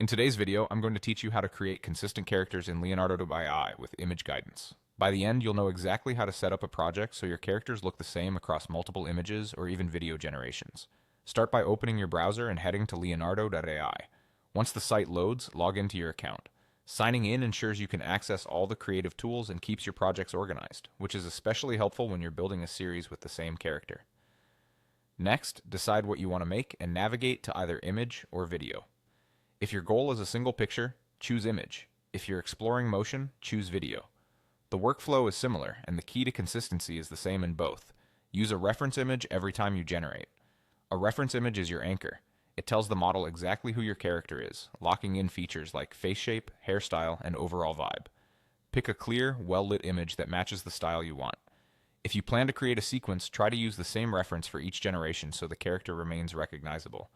In today's video, I'm going to teach you how to create consistent characters in Leonardo AI with image guidance. By the end, you'll know exactly how to set up a project so your characters look the same across multiple images or even video generations. Start by opening your browser and heading to Leonardo AI. Once the site loads, log into your account. Signing in ensures you can access all the creative tools and keeps your projects organized, which is especially helpful when you're building a series with the same character. Next, decide what you want to make and navigate to either image or video. If your goal is a single picture, choose image. If you're exploring motion, choose video. The workflow is similar, and the key to consistency is the same in both. Use a reference image every time you generate. A reference image is your anchor. It tells the model exactly who your character is, locking in features like face shape, hairstyle, and overall vibe. Pick a clear, well-lit image that matches the style you want. If you plan to create a sequence, try to use the same reference for each generation so the character remains recognizable.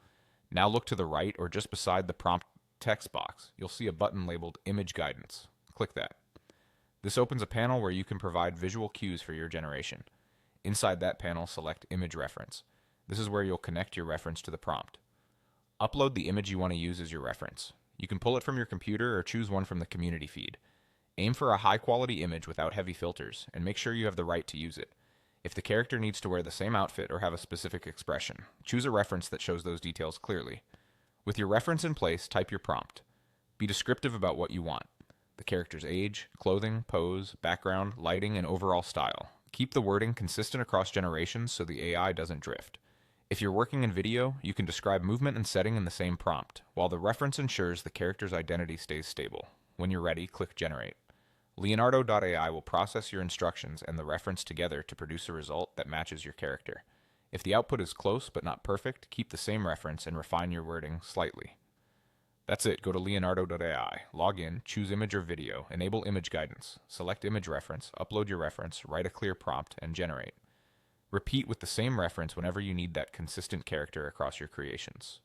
Now look to the right or just beside the prompt text box. You'll see a button labeled Image Guidance. Click that. This opens a panel where you can provide visual cues for your generation. Inside that panel, select Image Reference. This is where you'll connect your reference to the prompt. Upload the image you want to use as your reference. You can pull it from your computer or choose one from the community feed. Aim for a high-quality image without heavy filters, and make sure you have the right to use it. If the character needs to wear the same outfit or have a specific expression, choose a reference that shows those details clearly. With your reference in place, type your prompt. Be descriptive about what you want: the character's age, clothing, pose, background, lighting, and overall style. Keep the wording consistent across generations so the AI doesn't drift. If you're working in video, you can describe movement and setting in the same prompt, while the reference ensures the character's identity stays stable. When you're ready, click Generate. Leonardo AI will process your instructions and the reference together to produce a result that matches your character. If the output is close but not perfect, keep the same reference and refine your wording slightly. That's it. Go to Leonardo AI, log in, choose image or video, enable image guidance, select image reference, upload your reference, write a clear prompt, and generate. Repeat with the same reference whenever you need that consistent character across your creations.